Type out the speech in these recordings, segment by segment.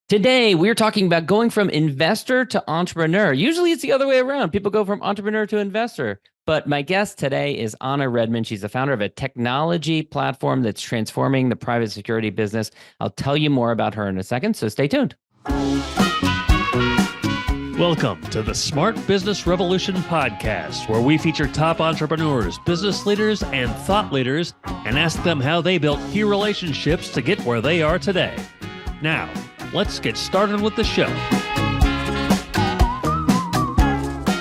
Today, we're talking about going from investor to entrepreneur. Usually it's the other way around. People go from entrepreneur to investor. But my guest today is Anna Redmond. She's the founder of a technology platform that's transforming the private security business. I'll tell you more about her in a second, so stay tuned. Welcome to the Smart Business Revolution podcast, where we feature top entrepreneurs, business leaders, and thought leaders and ask them how they built key relationships to get where they are today. Now, let's get started with the show.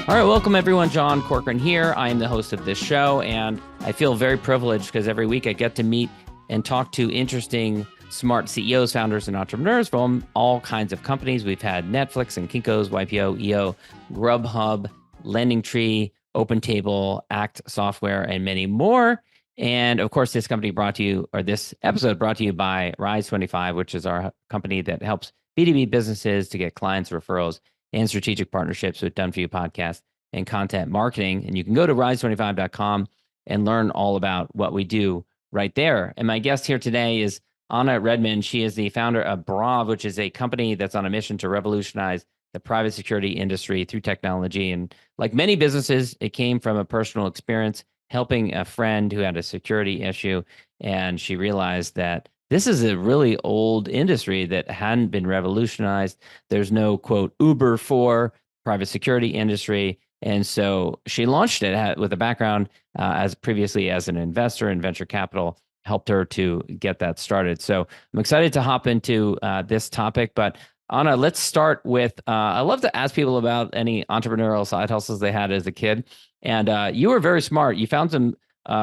All right, welcome everyone. John Corcoran here. I am the host of this show, and I feel very privileged because every week I get to meet and talk to interesting, smart CEOs, founders, and entrepreneurs from all kinds of companies. We've had Netflix and Kinko's, YPO, EO, Grubhub, LendingTree, OpenTable, Act Software, and many more. And of course, this episode brought to you by Rise25, which is our company that helps B2B businesses to get clients, referrals, and strategic partnerships with Done For You podcast and content marketing. And you can go to rise25.com and learn all about what we do right there. And my guest here today is Anna Redmond. She is the founder of Braav, which is a company that's on a mission to revolutionize the private security industry through technology. And like many businesses, it came from a personal experience helping a friend who had a security issue. And she realized that this is a really old industry that hadn't been revolutionized. There's no, quote, Uber for private security industry. And so she launched it with a background as previously as an investor in venture capital, helped her to get that started. So I'm excited to hop into this topic. But Anna, let's start with, I love to ask people about any entrepreneurial side hustles they had as a kid. And you were very smart. You found some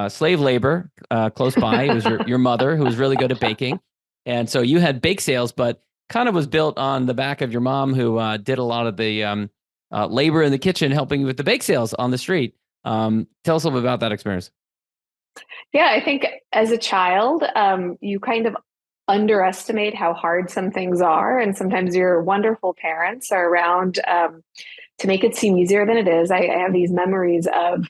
slave labor close by. It was your mother who was really good at baking. And so you had bake sales, but kind of was built on the back of your mom who did a lot of the labor in the kitchen, helping you with the bake sales on the street. Tell us a little bit about that experience. Yeah, I think as a child, you kind of underestimate how hard some things are. And sometimes your wonderful parents are around to make it seem easier than it is. I have these memories of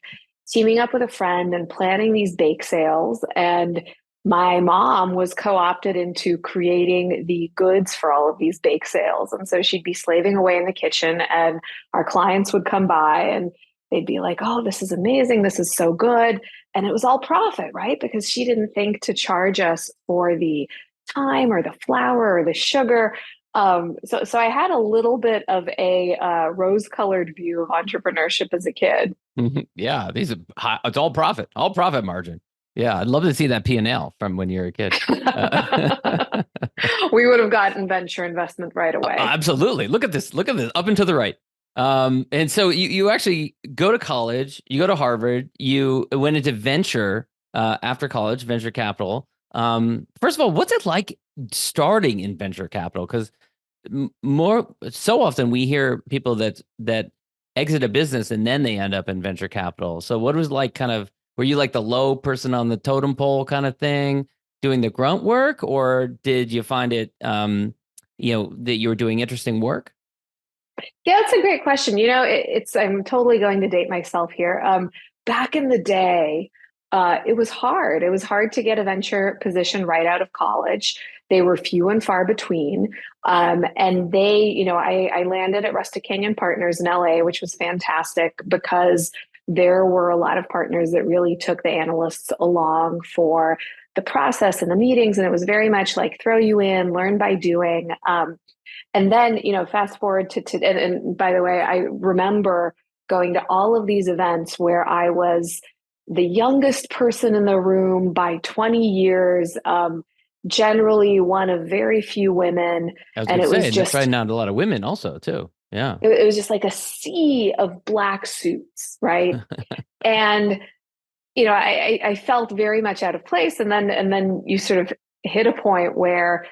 teaming up with a friend and planning these bake sales. And my mom was co-opted into creating the goods for all of these bake sales. And so she'd be slaving away in the kitchen, and our clients would come by and they'd be like, oh, this is amazing. This is so good. And it was all profit, right? Because she didn't think to charge us for the time or the flour or the sugar. So I had a little bit of a rose-colored view of entrepreneurship as a kid. Yeah, it's all profit margin. Yeah, I'd love to see that P&L from when you were a kid. We would have gotten venture investment right away. Absolutely. Look at this, up and to the right. And so you actually go to college, you go to Harvard, you went into venture after college, venture capital. First of all, what's it like starting in venture capital? Because so often we hear people that exit a business and then they end up in venture capital. So what was like were you like the low person on the totem pole kind of thing, doing the grunt work, or did you find it, that you were doing interesting work? Yeah, that's a great question. I'm totally going to date myself here. Back in the day, it was hard. It was hard to get a venture position right out of college. They were few and far between. And I landed at Rustic Canyon Partners in LA, which was fantastic because there were a lot of partners that really took the analysts along for the process and the meetings. And it was very much like throw you in, learn by doing. And then, fast forward and by the way, I remember going to all of these events where I was the youngest person in the room by 20 years, generally one of very few women. And it was just trying out a lot of women also too. Yeah. It was just like a sea of black suits. Right. And, I felt very much out of place. And then you sort of hit a point where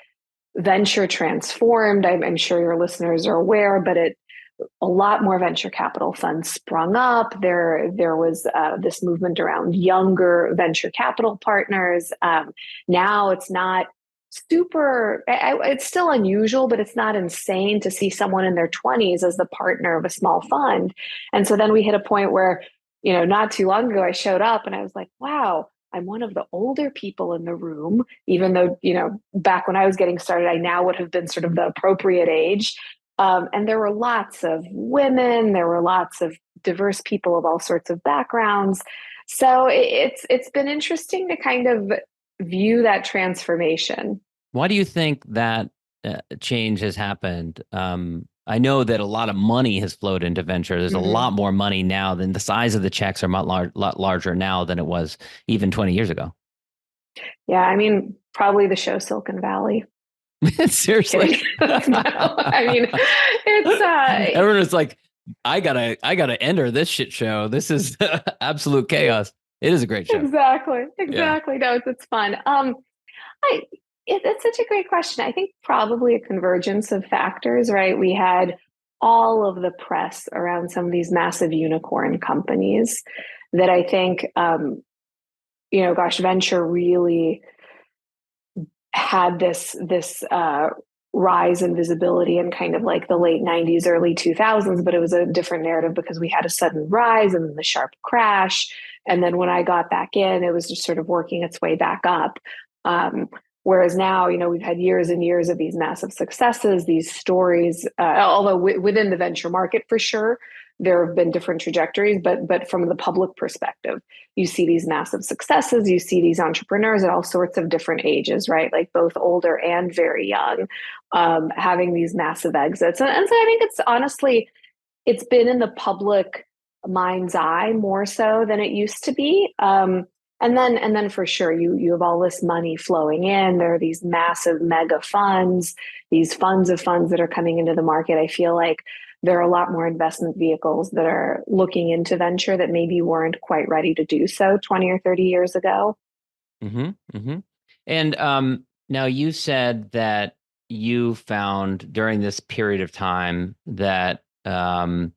venture transformed. I'm sure your listeners are aware, but a lot more venture capital funds sprung up. There was this movement around younger venture capital partners. Now it's not super, it's still unusual, but it's not insane to see someone in their 20s as the partner of a small fund. And so then we hit a point where, not too long ago, I showed up and I was like, wow, I'm one of the older people in the room, even though, back when I was getting started, I now would have been sort of the appropriate age. And there were lots of women, there were lots of diverse people of all sorts of backgrounds. So it's been interesting to kind of view that transformation. Why do you think that change has happened? I know that a lot of money has flowed into venture. There's a lot more money now than the size of the checks are lot larger now than it was even 20 years ago. Yeah, I mean, probably the show Silicon Valley. Seriously. No, I mean, it's everyone is like, I gotta enter this shit show. This is absolute chaos. It is a great show. Exactly. Yeah. No, it's fun. It's such a great question. I think probably a convergence of factors, right? We had all of the press around some of these massive unicorn companies that I think, venture really had this rise in visibility in kind of like the late 90s, early 2000s, but it was a different narrative because we had a sudden rise and then the sharp crash. And then when I got back in, it was just sort of working its way back up. Whereas now, we've had years and years of these massive successes, these stories, although within the venture market, for sure, there have been different trajectories, but from the public perspective, you see these massive successes, you see these entrepreneurs at all sorts of different ages, right? Like both older and very young, having these massive exits. And so I think it's been in the public mind's eye more so than it used to be. And then for sure, you have all this money flowing in. There are these massive mega funds, these funds of funds that are coming into the market. I feel like there are a lot more investment vehicles that are looking into venture that maybe weren't quite ready to do so 20 or 30 years ago. And now you said that you found during this period of time that one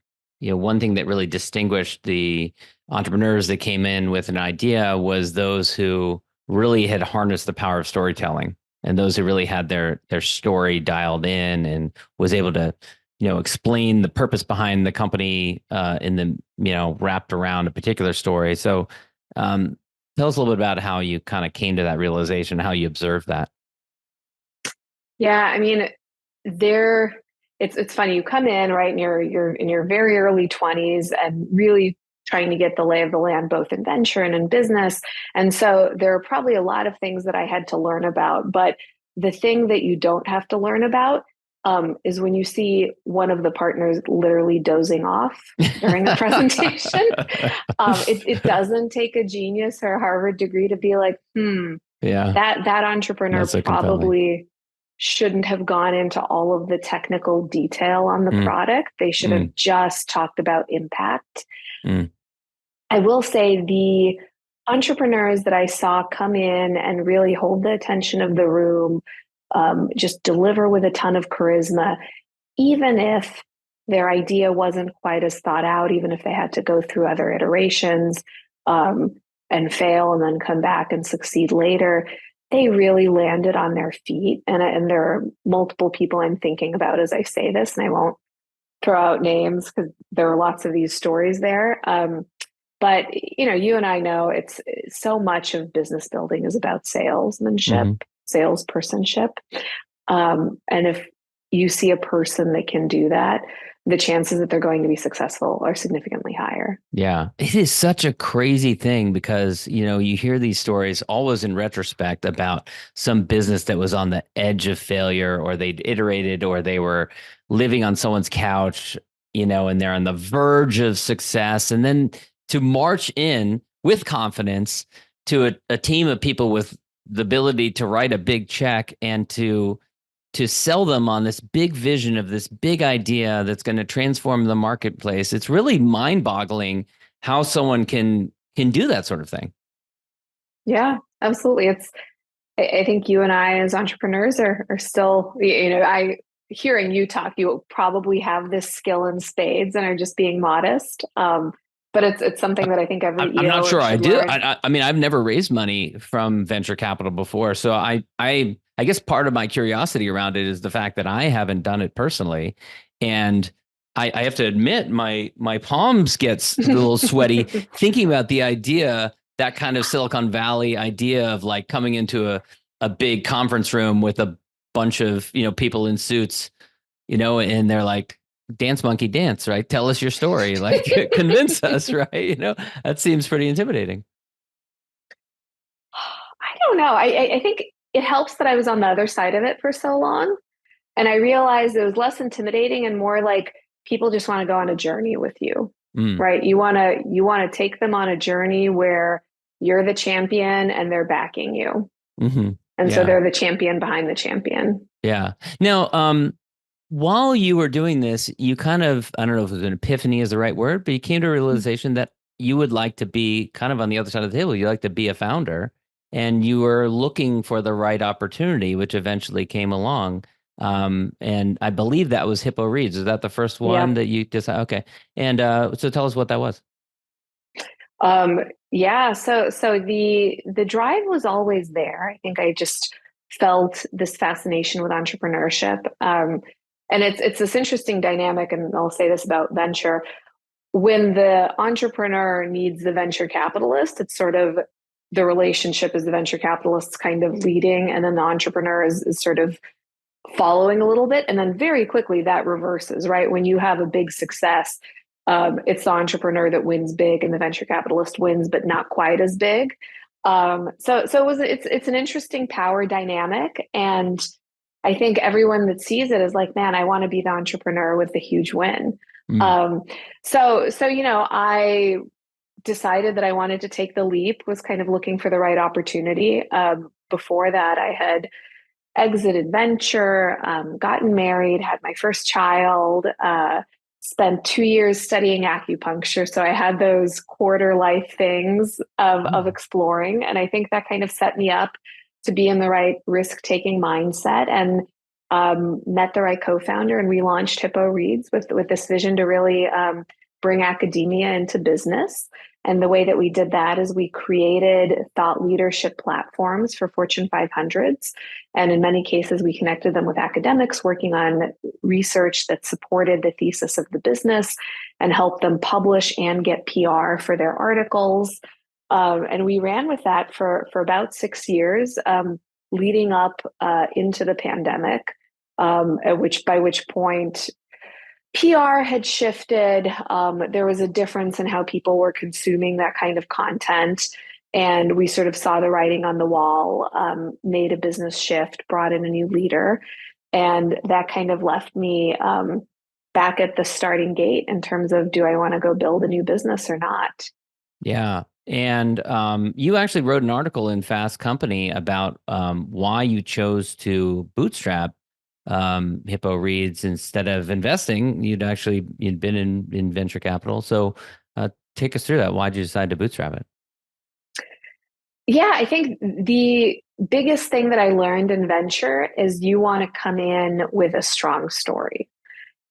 thing that really distinguished the entrepreneurs that came in with an idea was those who really had harnessed the power of storytelling, and those who really had their story dialed in and was able to explain the purpose behind the company in the wrapped around a particular story. So tell us a little bit about how you kind of came to that realization, how you observed that. Yeah, I mean, it's funny. You come in, right, and you're in your very early 20s and really trying to get the lay of the land, both in venture and in business. And so there are probably a lot of things that I had to learn about. But the thing that you don't have to learn about is when you see one of the partners literally dozing off during a presentation. It doesn't take a genius or a Harvard degree to be like, that entrepreneur probably shouldn't have gone into all of the technical detail on the product. They should have just talked about impact. I will say the entrepreneurs that I saw come in and really hold the attention of the room, just deliver with a ton of charisma, even if their idea wasn't quite as thought out, even if they had to go through other iterations and fail and then come back and succeed later, they really landed on their feet. And there are multiple people I'm thinking about as I say this, and I won't throw out names because there are lots of these stories there. But you and I know it's so much of business building is about salesmanship, salespersonship. And if you see a person that can do that, the chances that they're going to be successful are significantly higher. Yeah, it is such a crazy thing because, you hear these stories always in retrospect about some business that was on the edge of failure, or they'd iterated, or they were living on someone's couch, and they're on the verge of success. And then to march in with confidence to a team of people with the ability to write a big check and to sell them on this big vision of this big idea that's going to transform the marketplace. It's really mind-boggling how someone can do that sort of thing. Yeah, absolutely. I think you and I as entrepreneurs are still, hearing you talk, you probably have this skill in spades and are just being modest. But it's something that I think every I'm not sure I do. learn. I mean, I've never raised money from venture capital before. So I guess part of my curiosity around it is the fact that I haven't done it personally. And I have to admit, my palms gets a little sweaty thinking about the idea that kind of Silicon Valley idea of like coming into a big conference room with a bunch of, people in suits, and they're like, dance monkey dance, right? Tell us your story, like convince us, right? That seems pretty intimidating. I don't know. I think it helps that I was on the other side of it for so long. And I realized it was less intimidating and more like people just want to go on a journey with you, Mm, right? You want to take them on a journey where you're the champion and they're backing you. hmm And so Yeah. they're the champion behind the champion. Yeah. Now, while you were doing this, you kind of, I don't know if it was an epiphany is the right word, but you came to a realization that you would like to be kind of on the other side of the table. You like to be a founder, and you were looking for the right opportunity, which eventually came along. And I believe that was HIPPO Reads. Is that the first one Yep. that you decided? Okay. And so tell us what that was. Um, yeah, so the drive was always there. I think I just felt this fascination with entrepreneurship. And it's this interesting dynamic, and I'll say this about venture. When the entrepreneur needs the venture capitalist, it's sort of the relationship is the venture capitalist kind of leading, and then the entrepreneur is sort of following a little bit. And then very quickly that reverses, right? When you have a big success, it's the entrepreneur that wins big and the venture capitalist wins, but not quite as big. It's an interesting power dynamic. And I think everyone that sees it is like, man, I want to be the entrepreneur with the huge win. Mm, I decided that I wanted to take the leap, was kind of looking for the right opportunity. Before that, I had exited venture, gotten married, had my first child, spent 2 years studying acupuncture. So I had those quarter life things of mm, exploring. And I think that kind of set me up to be in the right risk taking mindset, and met the right co founder. And we launched HIPPO Reads with this vision to really bring academia into business. And the way that we did that is we created thought leadership platforms for Fortune 500s. And in many cases, we connected them with academics working on research that supported the thesis of the business and helped them publish and get PR for their articles. And we ran with that for about 6 years, leading up into the pandemic, by which point PR had shifted. There was a difference in how people were consuming that kind of content. And we sort of saw the writing on the wall, made a business shift, brought in a new leader. And that kind of left me back at the starting gate in terms of, do I want to go build a new business or not? yeah. And you actually wrote an article in Fast Company about why you chose to bootstrap HIPPO Reads instead of investing. You'd been in venture capital. So take us through that. Why did you decide to bootstrap it? Yeah, I think the biggest thing that I learned in venture is you want to come in with a strong story.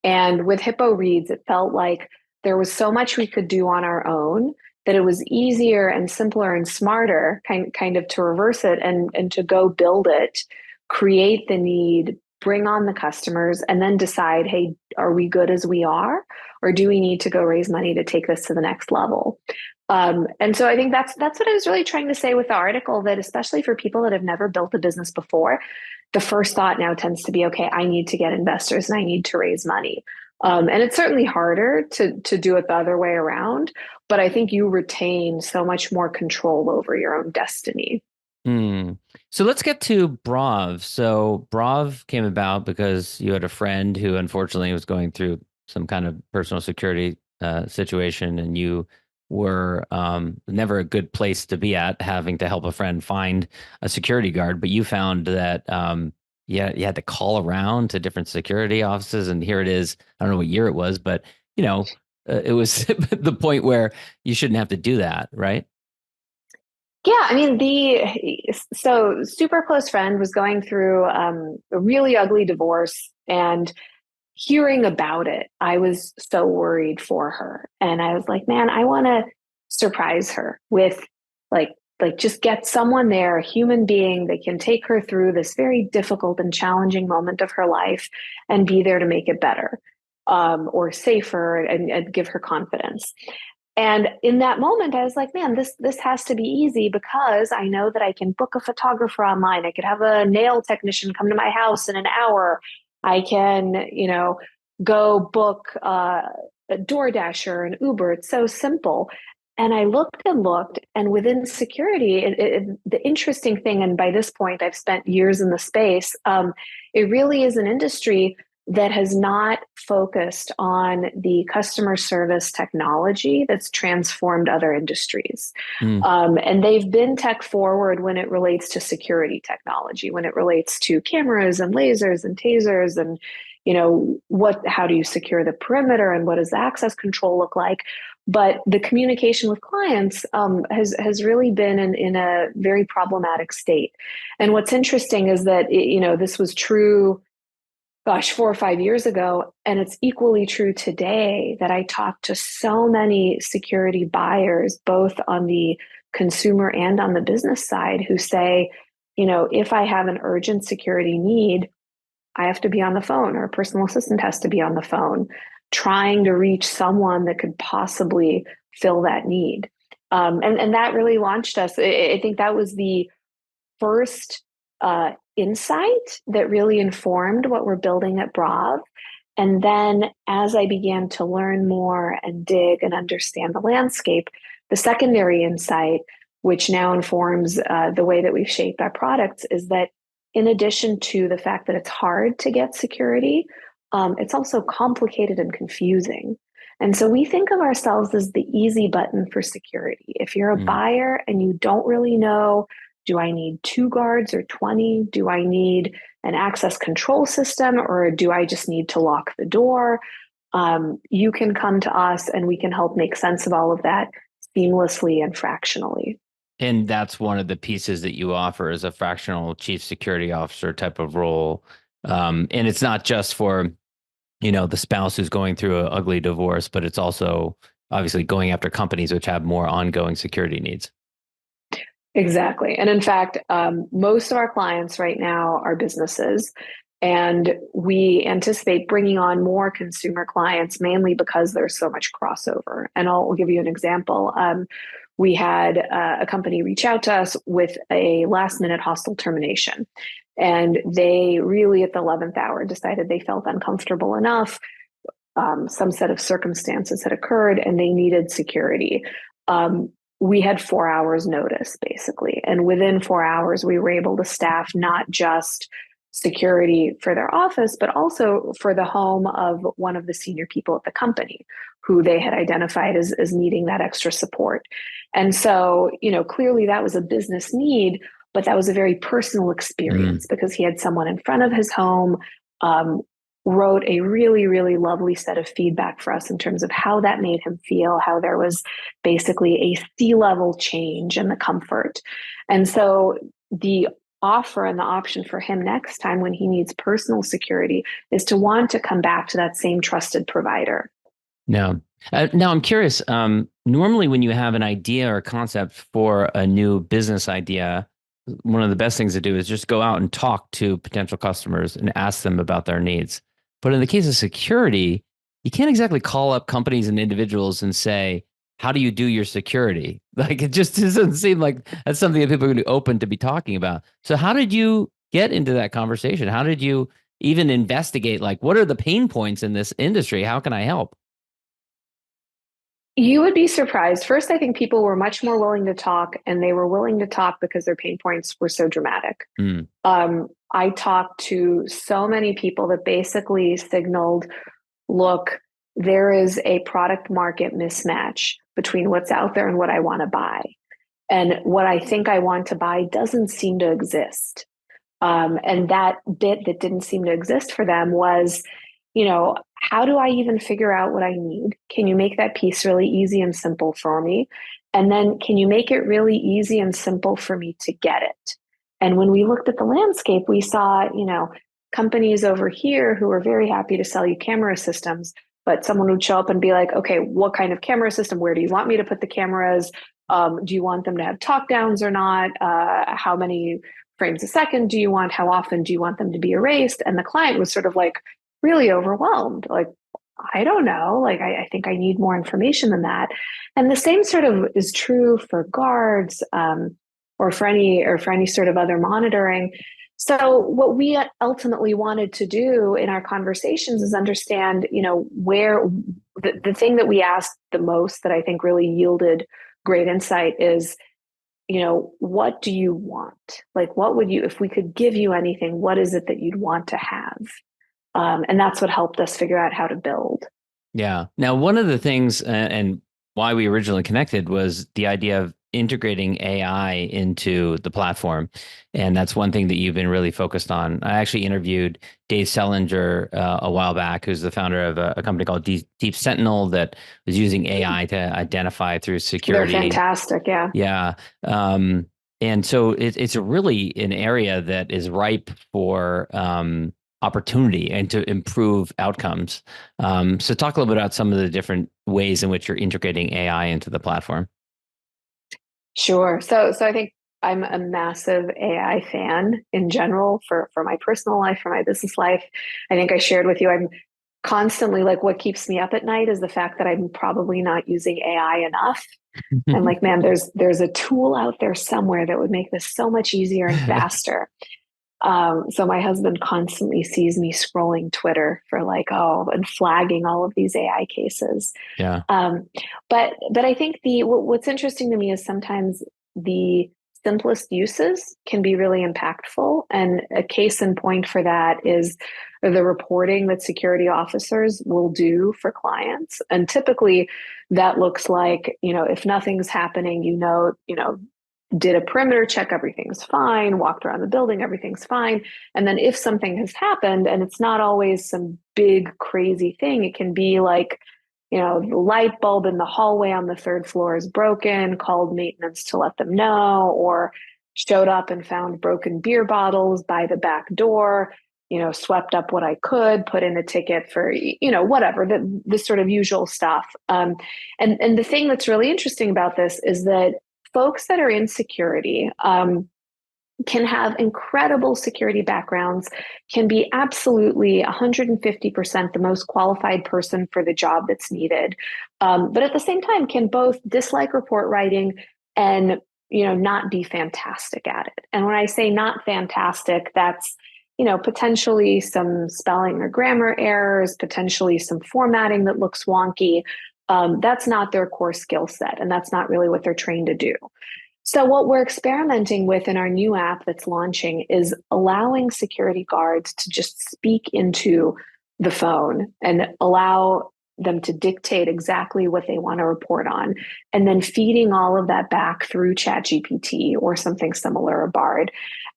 And with HIPPO Reads, it felt like there was so much we could do on our own that it was easier and simpler and smarter kind of to reverse it and to go build it, create the need, bring on the customers, and then decide, hey, are we good as we are? Or do we need to go raise money to take this to the next level? And so I think that's what I was really trying to say with the article, that especially for people that have never built a business before, the first thought now tends to be, okay, I need to get investors and I need to raise money. And it's certainly harder to do it the other way around, but I think you retain so much more control over your own destiny. Hmm. So let's get to Braav. So Braav came about because you had a friend who unfortunately was going through some kind of personal security situation, and you were never a good place to be at, having to help a friend find a security guard. But you found that yeah, you had to call around to different security offices, and here it is. I don't know what year it was, but it was the point where you shouldn't have to do that, right? Yeah, I mean, the so super close friend was going through a really ugly divorce, and hearing about it, I was so worried for her. And I was like, man, I want to surprise her with like just get someone there, a human being that can take her through this very difficult and challenging moment of her life and be there to make it better, or safer, and give her confidence. And in that moment, I was like, man, this has to be easy because I know that I can book a photographer online. I could have a nail technician come to my house in an hour. I can, go book a DoorDash or an Uber. It's so simple. And I looked, and within security, the interesting thing, and by this point, I've spent years in the space, it really is an industry that has not focused on the customer service technology that's transformed other industries. Mm. And they've been tech forward when it relates to security technology, when it relates to cameras and lasers and tasers and how do you secure the perimeter and what does the access control look like? But the communication with clients has really been in a very problematic state. And what's interesting is that this was true, 4 or 5 years ago, and it's equally true today that I talk to so many security buyers, both on the consumer and on the business side, who say, if I have an urgent security need, I have to be on the phone, or a personal assistant has to be on the phone, trying to reach someone that could possibly fill that need. And that really launched us. I think that was the first insight that really informed what we're building at Braav. And then as I began to learn more and dig and understand the landscape, the secondary insight, which now informs the way that we've shaped our products, is that in addition to the fact that it's hard to get security, it's also complicated and confusing. And so we think of ourselves as the easy button for security. If you're a buyer and you don't really know, do I need 2 guards or 20? Do I need an access control system, or do I just need to lock the door? You can come to us and we can help make sense of all of that seamlessly and fractionally. And that's one of the pieces that you offer as a fractional chief security officer type of role. And it's not just for, the spouse who's going through an ugly divorce, but it's also obviously going after companies which have more ongoing security needs. Exactly. And in fact, most of our clients right now are businesses, and we anticipate bringing on more consumer clients, mainly because there's so much crossover. And I'll give you an example. We had a company reach out to us with a last minute hostile termination. And they really, at the 11th hour, decided they felt uncomfortable enough. Some set of circumstances had occurred and they needed security. We had 4 hours notice, basically. And within 4 hours, we were able to staff not just security for their office, but also for the home of one of the senior people at the company who they had identified as needing that extra support. And so, clearly that was a business need, but that was a very personal experience because he had someone in front of his home, wrote a really, really lovely set of feedback for us in terms of how that made him feel, how there was basically a C-level change in the comfort. And so the offer and the option for him next time when he needs personal security is to want to come back to that same trusted provider. Now I'm curious, normally when you have an idea or concept for a new business idea, one of the best things to do is just go out and talk to potential customers and ask them about their needs. But in the case of security, you can't exactly call up companies and individuals and say, how do you do your security? Like, it just doesn't seem like that's something that people are going to be open to be talking about. So how did you get into that conversation? How did you even investigate, like, what are the pain points in this industry? How can I help? You would be surprised. First, I think people were much more willing to talk, and they were willing to talk because their pain points were so dramatic. I talked to so many people that basically signaled, look, there is a product market mismatch between what's out there and what I want to buy. And what I think I want to buy doesn't seem to exist. And that bit that didn't seem to exist for them was, how do I even figure out what I need? Can you make that piece really easy and simple for me? And then can you make it really easy and simple for me to get it? And when we looked at the landscape, we saw, companies over here who were very happy to sell you camera systems, but someone would show up and be like, okay, what kind of camera system? Where do you want me to put the cameras? Do you want them to have talk downs or not? How many frames a second do you want? How often do you want them to be erased? And the client was sort of like really overwhelmed. Like, I don't know. Like, I think I need more information than that. And the same sort of is true for guards, or for any sort of other monitoring. So what we ultimately wanted to do in our conversations is understand, where the thing that we asked the most that I think really yielded great insight is, what do you want? Like, what would you, if we could give you anything, what is it that you'd want to have? And that's what helped us figure out how to build. Yeah. Now, one of the things and why we originally connected was the idea of integrating AI into the platform. And that's one thing that you've been really focused on. I actually interviewed Dave Selinger a while back, who's the founder of a company called Deep Sentinel that was using AI to identify through They're security. fantastic. Yeah. Yeah. And so it's really an area that is ripe for opportunity and to improve outcomes. So talk a little bit about some of the different ways in which you're integrating AI into the platform. Sure. So I think I'm a massive AI fan in general for my personal life, for my business life. I think I shared with you, I'm constantly like, what keeps me up at night is the fact that I'm probably not using AI enough. I'm like, man, there's a tool out there somewhere that would make this so much easier and faster. So my husband constantly sees me scrolling Twitter for like, and flagging all of these AI cases. Yeah. But I think what's interesting to me is sometimes the simplest uses can be really impactful. And a case in point for that is the reporting that security officers will do for clients. And typically that looks like, if nothing's happening, did a perimeter check, everything's fine, walked around the building, everything's fine. And then if something has happened, and it's not always some big crazy thing, it can be like, the light bulb in the hallway on the third floor is broken, called maintenance to let them know, or showed up and found broken beer bottles by the back door, swept up what I could, put in a ticket for, whatever, the sort of usual stuff. And the thing that's really interesting about this is that folks that are in security can have incredible security backgrounds, can be absolutely 150% the most qualified person for the job that's needed. But at the same time, can both dislike report writing and, not be fantastic at it. And when I say not fantastic, that's, potentially some spelling or grammar errors, potentially some formatting that looks wonky. That's not their core skill set, and that's not really what they're trained to do. So what we're experimenting with in our new app that's launching is allowing security guards to just speak into the phone and allow them to dictate exactly what they want to report on, and then feeding all of that back through ChatGPT or something similar, or Bard,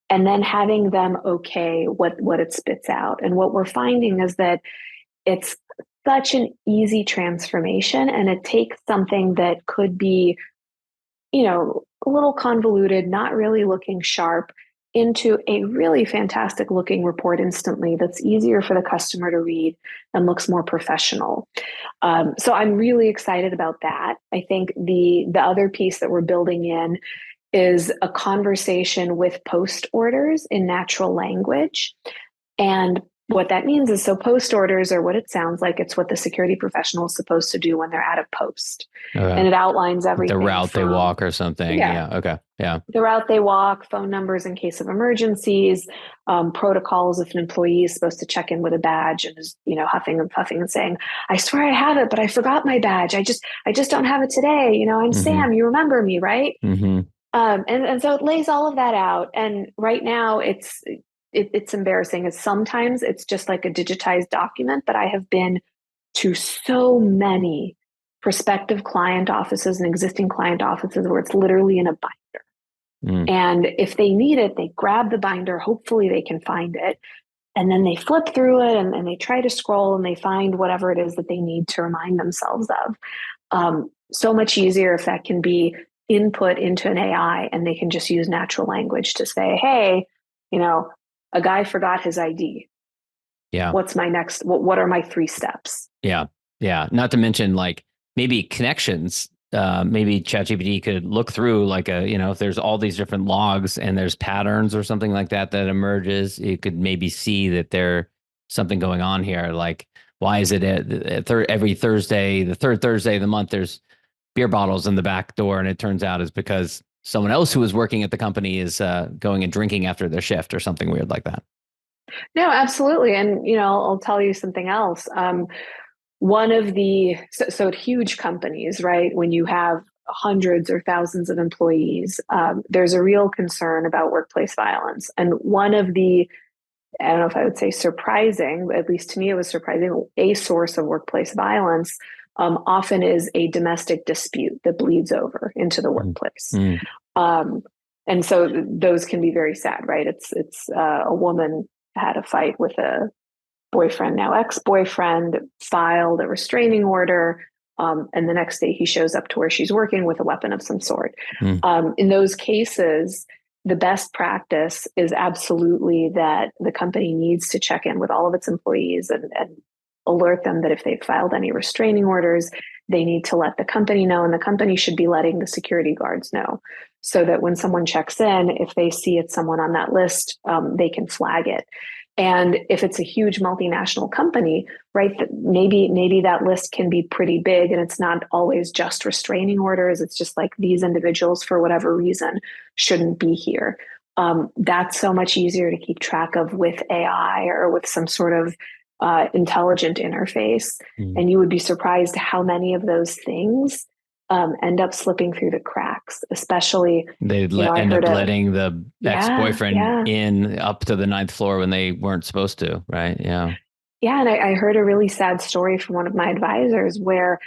and then having them okay what it spits out. And what we're finding is that it's such an easy transformation, and it takes something that could be, a little convoluted, not really looking sharp, into a really fantastic looking report instantly that's easier for the customer to read and looks more professional. So I'm really excited about that. I think the other piece that we're building in is a conversation with post orders in natural language. And what that means is, so post orders are what it sounds like. It's what the security professional is supposed to do when they're at a post. Okay. And it outlines everything. The route they walk or something. Yeah. Okay. Yeah. The route they walk, phone numbers in case of emergencies, protocols if an employee is supposed to check in with a badge and is, huffing and puffing and saying, I swear I have it, but I forgot my badge. I just don't have it today. I'm Sam, you remember me, right? Mm-hmm. And so it lays all of that out. And right now it's embarrassing. Sometimes it's just like a digitized document, but I have been to so many prospective client offices and existing client offices where it's literally in a binder. And if they need it, they grab the binder. Hopefully they can find it. And then they flip through it and they try to scroll and they find whatever it is that they need to remind themselves of. So much easier if that can be input into an AI and they can just use natural language to say, hey, a guy forgot his ID. Yeah. What's my next? What are my 3 steps? Yeah. Yeah. Not to mention like maybe connections. Maybe ChatGPT could look through like if there's all these different logs and there's patterns or something like that emerges, it could maybe see that there's something going on here. Like why is it every Thursday, the third Thursday of the month, there's beer bottles in the back door, and it turns out is because someone else who was working at the company is going and drinking after their shift or something weird like that. No, absolutely. And, I'll tell you something else. One of the, so at huge companies, right, when you have hundreds or thousands of employees, there's a real concern about workplace violence. And one of the, I don't know if I would say surprising, but at least to me, it was surprising, a source of workplace violence often is a domestic dispute that bleeds over into the workplace. And so those can be very sad, right? It's a woman had a fight with a boyfriend, now ex-boyfriend, filed a restraining order. And the next day he shows up to where she's working with a weapon of some sort. In those cases, the best practice is absolutely that the company needs to check in with all of its employees and alert them that if they've filed any restraining orders, they need to let the company know, and the company should be letting the security guards know, so that when someone checks in, if they see it's someone on that list, they can flag it. And if it's a huge multinational company, right, maybe that list can be pretty big, and it's not always just restraining orders. It's just like these individuals, for whatever reason, shouldn't be here. That's so much easier to keep track of with AI or with some sort of intelligent interface. And you would be surprised how many of those things end up slipping through the cracks, especially they end up letting the ex-boyfriend in up to the 9th floor when they weren't supposed to, right? Yeah. And I heard a really sad story from one of my advisors where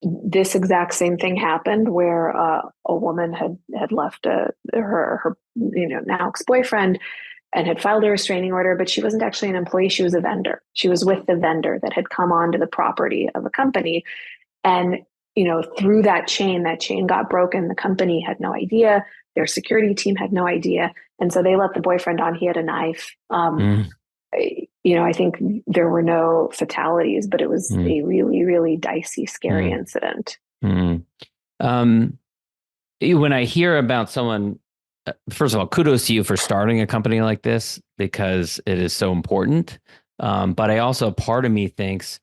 this exact same thing happened, where a woman had left her now ex-boyfriend and had filed a restraining order, but she wasn't actually an employee. She was a vendor. She was with the vendor that had come onto the property of a company. And, through that chain got broken. The company had no idea. Their security team had no idea. And so they let the boyfriend on. He had a knife. I think there were no fatalities, but it was a really, really dicey, scary incident. When I hear about someone, first of all, kudos to you for starting a company like this, because it is so important. But I also, part of me thinks,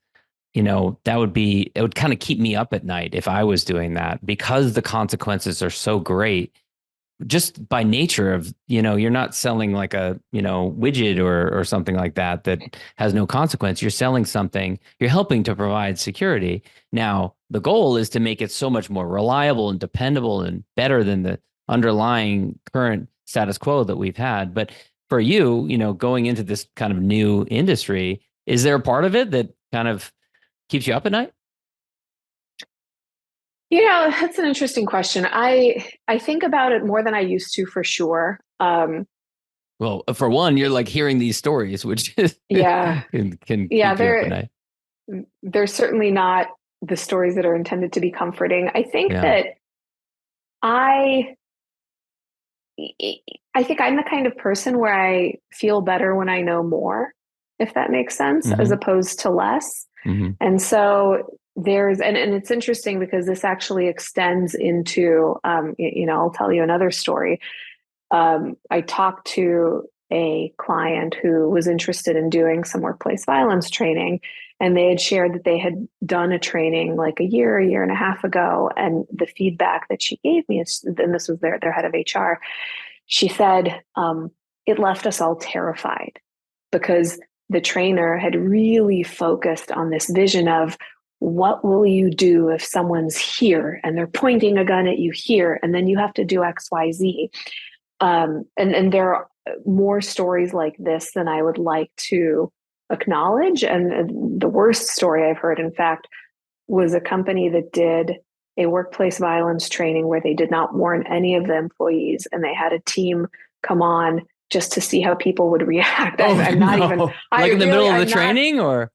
it would kind of keep me up at night if I was doing that, because the consequences are so great just by nature of, you're not selling like a, widget or something like that has no consequence. You're selling something, you're helping to provide security. Now, the goal is to make it so much more reliable and dependable and better than the underlying current status quo that we've had. But for you, going into this kind of new industry, is there a part of it that kind of keeps you up at night? That's an interesting question. I think about it more than I used to, for sure. Well, for one, you're like hearing these stories, which can keep you up at night. They're certainly not the stories that are intended to be comforting. I think that I think I'm the kind of person where I feel better when I know more, if that makes sense, as opposed to less. And so and it's interesting because this actually extends into, I'll tell you another story. I talked to a client who was interested in doing some workplace violence training, and they had shared that they had done a training like a year and a half ago. And the feedback that she gave me, and this was their head of HR, she said, it left us all terrified, because the trainer had really focused on this vision of, what will you do if someone's here and they're pointing a gun at you here, and then you have to do X, Y, Z. And there are more stories like this than I would like to acknowledge. And the worst story I've heard, in fact, was a company that did a workplace violence training where they did not warn any of the employees, and they had a team come on just to see how people would react. I'm not even like in the middle of the training, or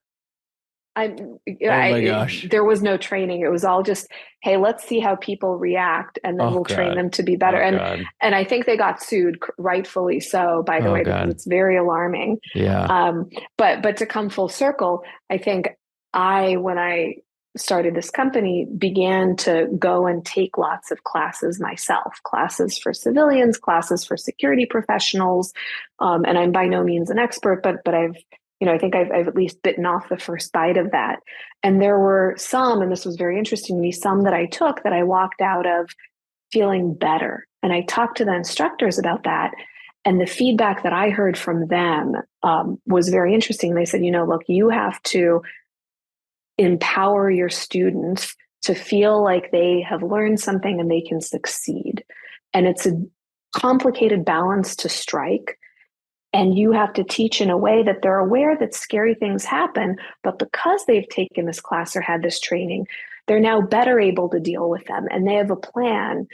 oh my gosh, there was no training. It was all just, hey, let's see how people react, and then we'll train them to be better. And I think they got sued, rightfully so, by the way, because it's very alarming. But to come full circle, I think when I started this company, began to go and take lots of classes myself, classes for civilians, classes for security professionals. And I'm by no means an expert, but I've I think I've at least bitten off the first bite of that. And there were some, and this was very interesting to me, some that I took that I walked out of feeling better. And I talked to the instructors about that. And the feedback that I heard from them was very interesting. They said, look, you have to empower your students to feel like they have learned something and they can succeed. And it's a complicated balance to strike. And you have to teach in a way that they're aware that scary things happen, but because they've taken this class or had this training, they're now better able to deal with them. And they have a plan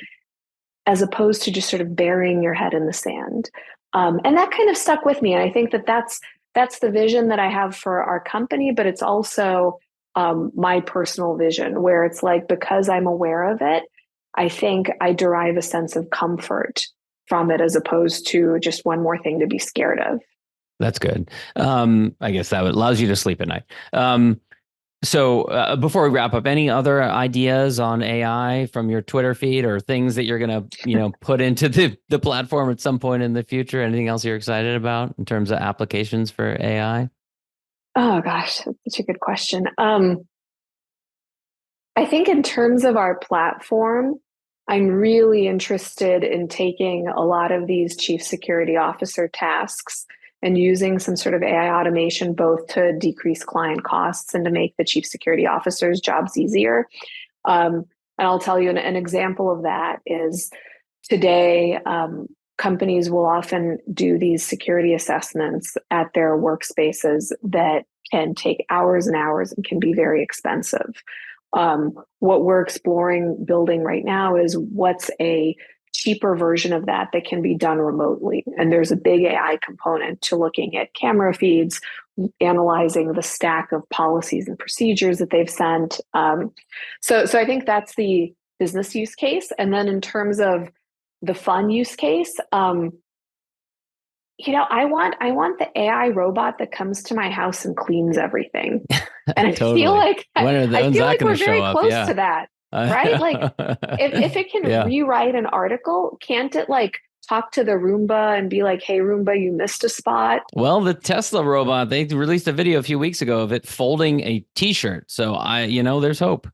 as opposed to just sort of burying your head in the sand. And that kind of stuck with me. And I think that that's the vision that I have for our company, but it's also my personal vision, where it's like, because I'm aware of it, I think I derive a sense of comfort from it as opposed to just one more thing to be scared of. That's good. I guess that allows you to sleep at night. So before we wrap up, any other ideas on AI from your Twitter feed or things that you're going to, put into the platform at some point in the future? Anything else you're excited about in terms of applications for AI? Oh gosh, that's such a good question. I think in terms of our platform, I'm really interested in taking a lot of these chief security officer tasks and using some sort of AI automation, both to decrease client costs and to make the chief security officers' jobs easier. And I'll tell you an example of that is today, companies will often do these security assessments at their workspaces that can take hours and hours and can be very expensive. What we're exploring building right now is what's a cheaper version of that can be done remotely. And there's a big AI component to looking at camera feeds, analyzing the stack of policies and procedures that they've sent. So I think that's the business use case. And then in terms of the fun use case, I want the AI robot that comes to my house and cleans everything. And I Totally. feel like we're very close Yeah. to that, right? Like if it can rewrite an article, can't it like talk to the Roomba and be like, "Hey Roomba, you missed a spot"? Well, the Tesla robot, they released a video a few weeks ago of it folding a t-shirt. So there's hope.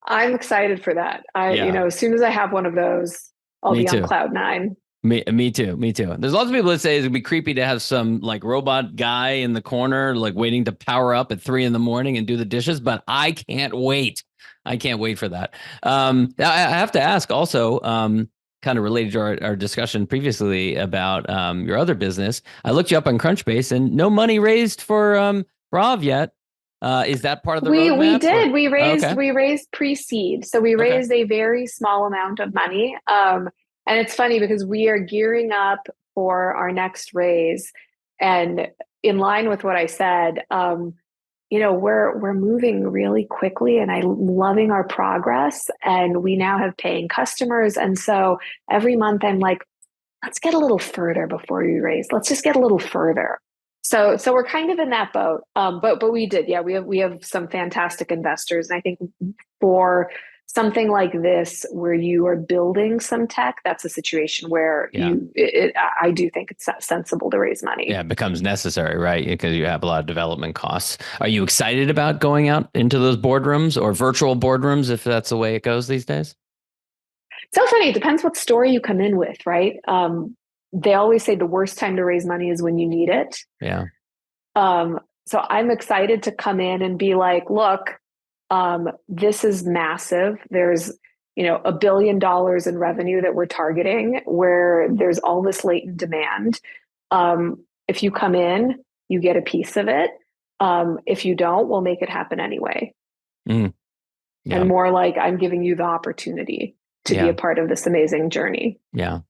I'm excited for that. As soon as I have one of those, I'll be on cloud nine. Me too. There's lots of people that say it's gonna be creepy to have some like robot guy in the corner, like waiting to power up at 3 a.m. and do the dishes. But I can't wait. I can't wait for that. I have to ask also, kind of related to our discussion previously about your other business. I looked you up on Crunchbase and no money raised for Braav yet. Is that part of the roadmap? We did. We raised pre-seed. So we raised a very small amount of money. And it's funny because we are gearing up for our next raise. And in line with what I said, we're moving really quickly and I'm loving our progress. And we now have paying customers. And so every month I'm like, let's get a little further before we raise. Let's just get a little further. So we're kind of in that boat. But we did. Yeah, we have some fantastic investors. And I think for something like this, where you are building some tech, that's a situation where I do think it's sensible to raise money. Yeah, it becomes necessary, right? Because you have a lot of development costs. Are you excited about going out into those boardrooms or virtual boardrooms, if that's the way it goes these days? So funny. It depends what story you come in with, right? They always say the worst time to raise money is when you need it. Yeah. So I'm excited to come in and be like, look, this is massive. There's, $1 billion in revenue that we're targeting, where there's all this latent demand. If you come in, you get a piece of it. If you don't, we'll make it happen anyway. Yeah. And more like, I'm giving you the opportunity to be a part of this amazing journey. Yeah.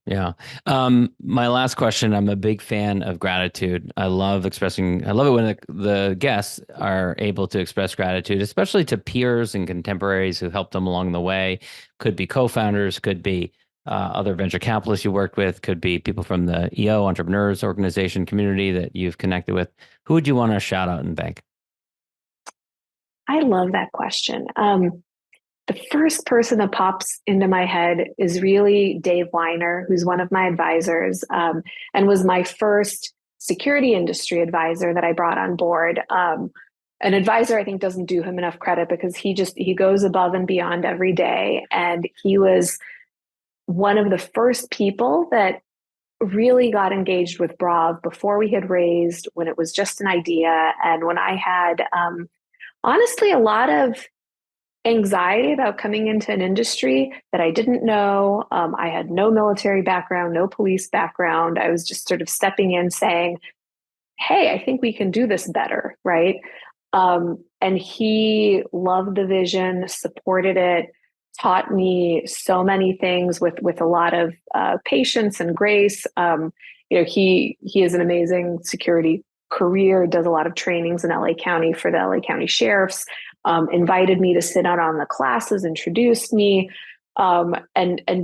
My last question, I'm a big fan of gratitude. I love it when the guests are able to express gratitude, especially to peers and contemporaries who helped them along the way. Could be co-founders, could be other venture capitalists you worked with, could be people from the EO entrepreneurs organization community that you've connected with. Who would you want to shout out and thank? I love that question. The first person that pops into my head is really Dave Weiner, who's one of my advisors, and was my first security industry advisor that I brought on board. An advisor, I think, doesn't do him enough credit because he goes above and beyond every day. And he was one of the first people that really got engaged with Braav before we had raised, when it was just an idea. And when I had, honestly, a lot of anxiety about coming into an industry that I didn't know. I had no military background, no police background. I was just sort of stepping in saying, hey, I think we can do this better, right? And he loved the vision, supported it, taught me so many things with a lot of patience and grace. He has an amazing security career, does a lot of trainings in LA County for the LA County sheriffs, invited me to sit out on the classes, introduced me, and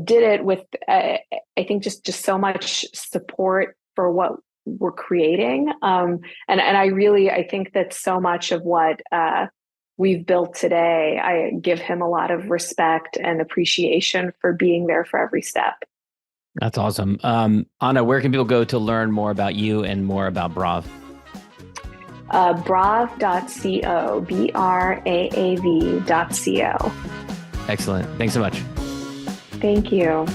did it with, I think, just so much support for what we're creating. And I think that so much of what we've built today, I give him a lot of respect and appreciation for being there for every step. That's awesome. Anna, where can people go to learn more about you and more about Braav? Braav.co, BRAAV.co. Excellent. Thanks so much. Thank you.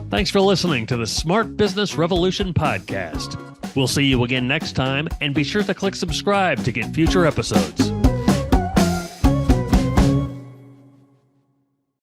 Thanks for listening to the Smart Business Revolution podcast. We'll see you again next time, and be sure to click subscribe to get future episodes.